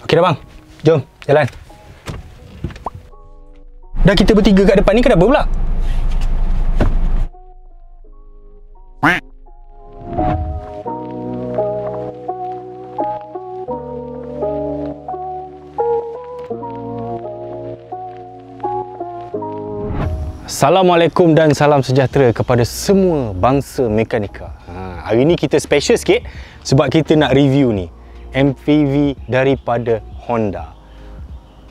Okey dah bang, jom jalan. Dah kita bertiga kat depan ni, kenapa pula? Assalamualaikum dan salam sejahtera kepada semua bangsa mekanika. Hari ni kita special sikit sebab kita nak review ni MPV daripada Honda.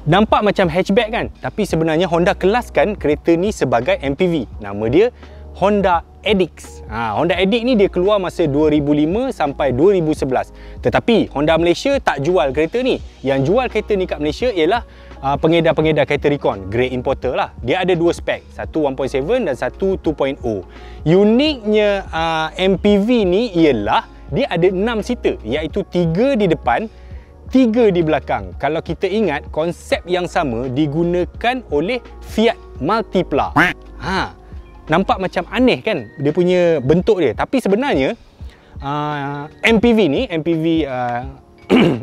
Nampak macam hatchback kan? Tapi sebenarnya Honda kelaskan kereta ni sebagai MPV. Nama dia Honda Edix. Honda Edix ni dia keluar masa 2005 sampai 2011. Tetapi Honda Malaysia tak jual kereta ni. Yang jual kereta ni kat Malaysia ialah pengedar-pengedar kereta recon, grade importer lah. Dia ada dua spek, satu 1.7 dan satu 2.0. Uniknya MPV ni ialah dia ada 6 seater, iaitu 3 di depan, 3 di belakang. Kalau kita ingat, konsep yang sama digunakan oleh Fiat Multipla. Nampak macam aneh kan dia punya bentuk dia, tapi sebenarnya MPV ni, MPV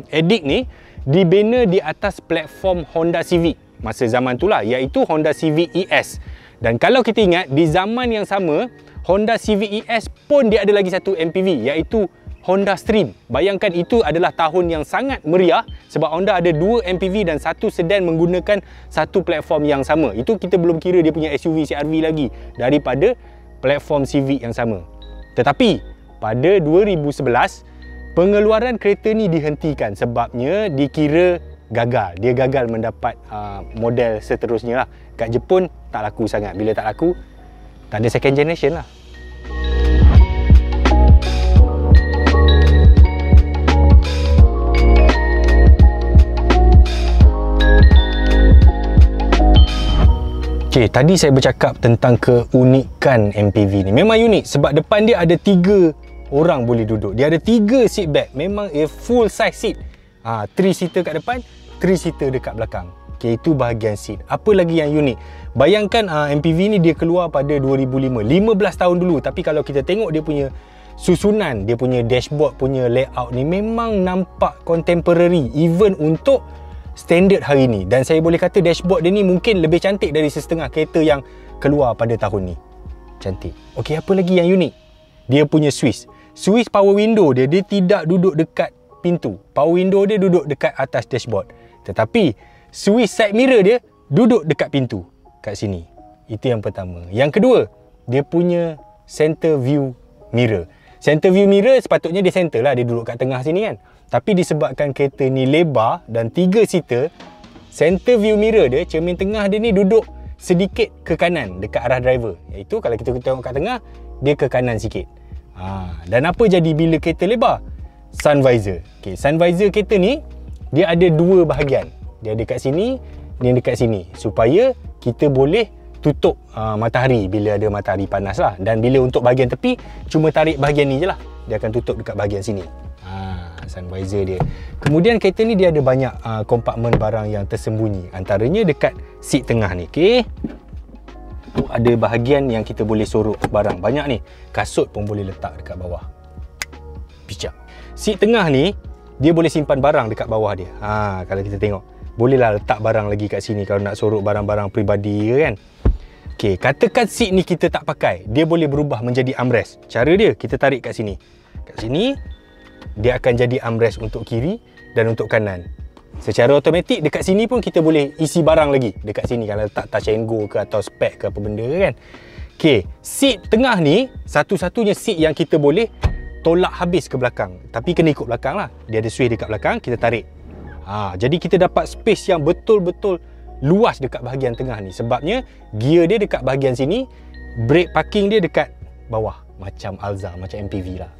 Edix ni dibina di atas platform Honda Civic masa zaman tu lah, iaitu Honda Civic ES. Dan kalau kita ingat, di zaman yang sama Honda Civic ES pun dia ada lagi satu MPV, iaitu Honda Stream. Bayangkan, itu adalah tahun yang sangat meriah sebab Honda ada 2 MPV dan satu sedan menggunakan satu platform yang sama. Itu kita belum kira dia punya SUV CR-V lagi daripada platform Civic yang sama. Tetapi pada 2011 pengeluaran kereta ni dihentikan sebabnya dikira gagal. Dia gagal mendapat model seterusnya lah. Kat Jepun tak laku sangat. Bila tak laku, tak ada second generation lah. Okay, tadi saya bercakap tentang keunikan MPV ni. Memang unik sebab depan dia ada 3 orang boleh duduk. Dia ada 3 seat back. Memang full size seat. 3 seater kat depan, 3 seater dekat belakang. Okay, itu bahagian seat. Apa lagi yang unik? Bayangkan MPV ni dia keluar pada 2005. 15 tahun dulu. Tapi kalau kita tengok dia punya susunan, dia punya dashboard punya layout ni memang nampak contemporary. Even untuk standard hari ni. Dan saya boleh kata dashboard dia ni mungkin lebih cantik dari setengah kereta yang keluar pada tahun ni. Cantik. Okey, apa lagi yang unik? Dia punya switch power window dia tidak duduk dekat pintu. Power window dia duduk dekat atas dashboard. Tetapi switch side mirror dia duduk dekat pintu kat sini. Itu yang pertama. Yang kedua, dia punya center view mirror. Center view mirror sepatutnya dia center lah, dia duduk kat tengah sini kan. Tapi disebabkan kereta ni lebar dan 3 seater, center view mirror dia, cermin tengah dia ni duduk sedikit ke kanan dekat arah driver. Iaitu kalau kita tengok kat tengah, dia ke kanan sikit. Dan apa jadi bila kereta lebar? Sun visor. Okay, sun visor kereta ni dia ada 2 bahagian. Dia ada kat sini, dia dekat sini, supaya kita boleh tutup matahari bila ada matahari panas lah. Dan bila untuk bahagian tepi, cuma tarik bahagian ni je lah, dia akan tutup dekat bahagian sini. Sun visor dia. Kemudian kereta ni dia ada banyak kompartmen barang yang tersembunyi. Antaranya dekat seat tengah ni. Okay, tu ada bahagian yang kita boleh sorok barang. Banyak ni. Kasut pun boleh letak dekat bawah. Bijak. Seat tengah ni dia boleh simpan barang dekat bawah dia. Kalau kita tengok, bolehlah letak barang lagi kat sini kalau nak sorok barang-barang peribadi kan. Okay, katakan seat ni kita tak pakai, dia boleh berubah menjadi armrest. Cara dia, kita tarik kat sini. Kat sini dia akan jadi armrest untuk kiri dan untuk kanan. Secara automatik dekat sini pun kita boleh isi barang lagi. Dekat sini kalau letak touch and go ke atau spek ke apa benda kan. Okay, seat tengah ni satu-satunya seat yang kita boleh tolak habis ke belakang. Tapi kena ikut belakang lah. Dia ada switch dekat belakang, kita tarik. Jadi kita dapat space yang betul-betul luas dekat bahagian tengah ni. Sebabnya gear dia dekat bahagian sini, brake parking dia dekat bawah. Macam Alza, macam MPV lah.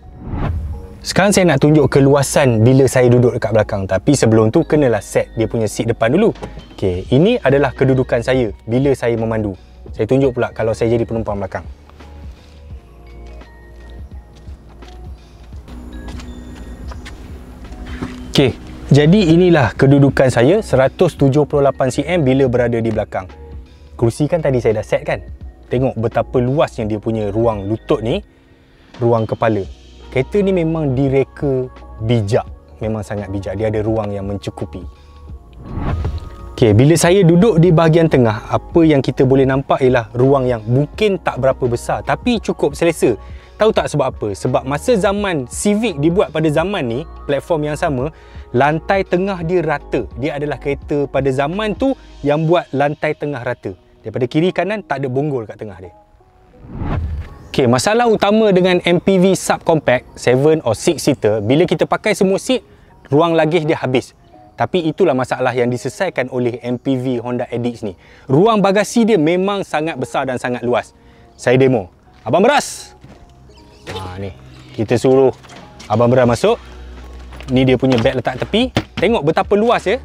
Sekarang saya nak tunjuk keluasan bila saya duduk dekat belakang. Tapi sebelum tu kenalah set dia punya seat depan dulu. Okay, ini adalah kedudukan saya bila saya memandu. Saya tunjuk pula kalau saya jadi penumpang belakang. Okay, jadi inilah kedudukan saya 178 cm bila berada di belakang. Kerusi kan tadi saya dah set kan. Tengok betapa luasnya dia punya ruang lutut ni, ruang kepala. Kereta ni memang direka bijak. memang sangat bijak. Dia ada ruang yang mencukupi. Okay, bila saya duduk di bahagian tengah, apa yang kita boleh nampak ialah ruang yang mungkin tak berapa besar tapi cukup selesa. Tahu tak sebab apa? Sebab masa zaman Civic dibuat pada zaman ni, platform yang sama, lantai tengah dia rata. Dia adalah kereta pada zaman tu yang buat lantai tengah rata. Daripada kiri kanan tak ada bonggol kat tengah dia. Okay, masalah utama dengan MPV subcompact 7 or 6 seater, bila kita pakai semua seat, ruang luggage dia habis. Tapi itulah masalah yang diselesaikan oleh MPV Honda Edix ni. Ruang bagasi dia memang sangat besar dan sangat luas. Saya demo. Abang Beras. Ni. Kita suruh Abang Beras masuk. Ni dia punya beg letak tepi. Tengok betapa luas ya.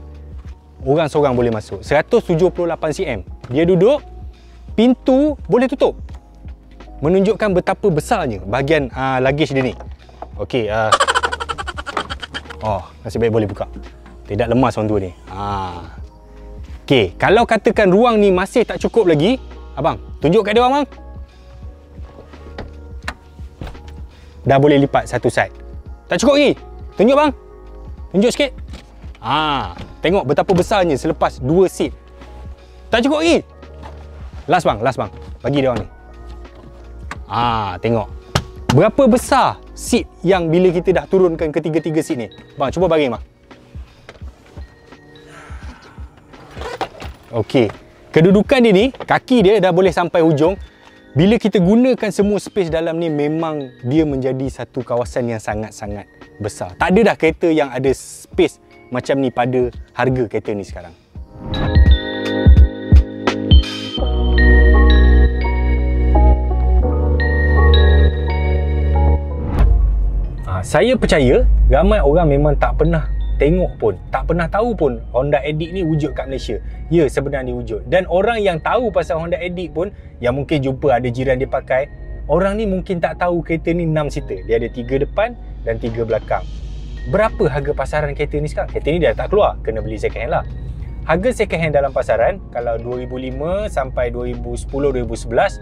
Orang seorang boleh masuk. 178 cm. Dia duduk. Pintu boleh tutup. Menunjukkan betapa besarnya bahagian luggage dia ni. Okey. Nasib baik boleh buka. Tidak lemas orang tua ni. Okey, kalau katakan ruang ni masih tak cukup lagi, abang, tunjuk kat dia abang. Dah boleh lipat satu side. Tak cukup lagi. Tunjuk bang. Tunjuk sikit. Tengok betapa besarnya selepas 2 seat. Tak cukup lagi. Last bang, last bang. Bagi dia orang ni. Tengok. Berapa besar seat yang bila kita dah turunkan ketiga-tiga seat ni. Bang, cuba baring bang. Okey, kedudukan dia ni, kaki dia dah boleh sampai hujung. Bila kita gunakan semua space dalam ni, memang dia menjadi satu kawasan yang sangat-sangat besar. Tak ada dah kereta yang ada space macam ni pada harga kereta ni sekarang. Saya percaya ramai orang memang tak pernah tengok pun, tak pernah tahu pun Honda Edix ni wujud kat Malaysia. Ya, sebenarnya wujud. Dan orang yang tahu pasal Honda Edix pun, yang mungkin jumpa ada jiran dia pakai, orang ni mungkin tak tahu kereta ni 6 seater. Dia ada 3 depan dan 3 belakang. Berapa harga pasaran kereta ni sekarang? Kereta ni dah tak keluar, kena beli second hand lah. Harga second hand dalam pasaran, kalau 2005 sampai 2010-2011,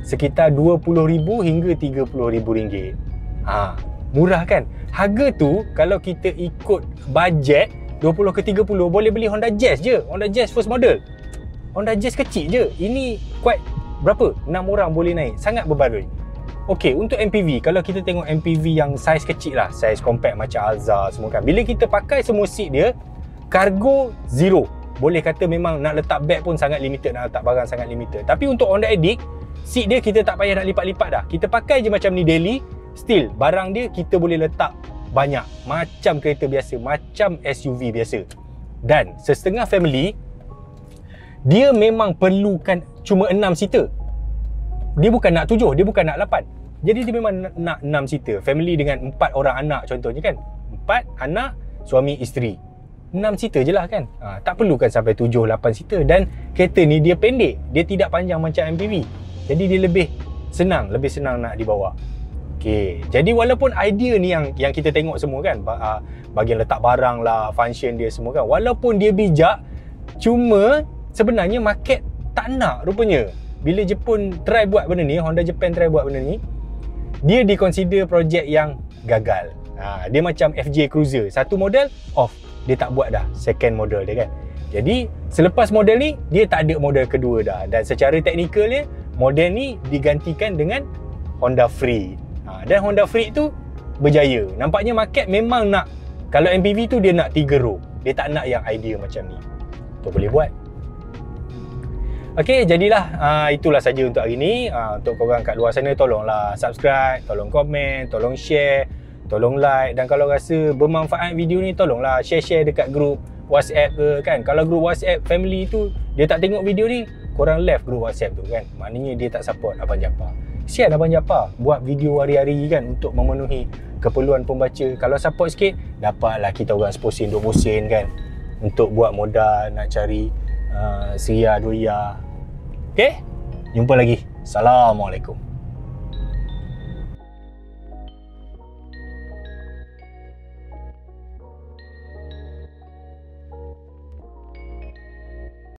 sekitar RM20,000 hingga RM30,000. Murah kan? Harga tu kalau kita ikut bajet 20 ke 30, boleh beli Honda Jazz je. Honda Jazz first model. Honda Jazz kecil je. Ini quite berapa? 6 orang boleh naik. Sangat berbaloi. Okey, untuk MPV, kalau kita tengok MPV yang saiz kecil lah, saiz compact macam Alza semua kan. Bila kita pakai semua seat dia, cargo zero. Boleh kata memang nak letak beg pun sangat limited, nak letak barang sangat limited. Tapi untuk Honda Edix, seat dia kita tak payah nak lipat-lipat dah. Kita pakai je macam ni daily. Still, barang dia kita boleh letak banyak. Macam kereta biasa, macam SUV biasa. Dan setengah family, dia memang perlukan cuma 6 seater. Dia bukan nak 7, dia bukan nak 8. Jadi dia memang nak 6 seater. Family dengan 4 orang anak contohnya kan. 4 anak, suami, isteri. 6 seater je lah kan. Tak perlukan sampai 7, 8 seater. Dan kereta ni dia pendek. Dia tidak panjang macam MPV. Jadi dia lebih senang nak dibawa. Okay. Jadi walaupun idea ni yang kita tengok semua kan, bahagian letak barang lah, function dia semua kan, walaupun dia bijak, cuma sebenarnya market tak nak rupanya. Bila Jepun try buat benda ni, Honda Japan try buat benda ni, dia diconsider projek yang gagal. Dia macam FJ Cruiser, satu model off, dia tak buat dah second model dia kan. Jadi selepas model ni, dia tak ada model kedua dah. Dan secara teknikal dia, model ni digantikan dengan Honda Freed. Dan Honda Freed tu berjaya. Nampaknya market memang nak, kalau MPV tu dia nak 3 row. Dia tak nak yang idea macam ni. Tu boleh buat. Okey, jadilah itulah saja untuk hari ni. Untuk korang kat luar sana, tolonglah subscribe, tolong komen, tolong share, tolong like. Dan kalau rasa bermanfaat video ni, tolonglah share-share dekat grup WhatsApp ke kan. Kalau grup WhatsApp family tu dia tak tengok video ni, korang left grup WhatsApp tu kan. Maknanya dia tak support Abang Japar. Kesian Abang Japar buat video hari-hari kan untuk memenuhi keperluan pembaca. Kalau support sikit, dapatlah kita orang 10 sen, 20 sen kan, untuk buat modal nak cari Ria, 2 Ria. Okay? Jumpa lagi. Assalamualaikum.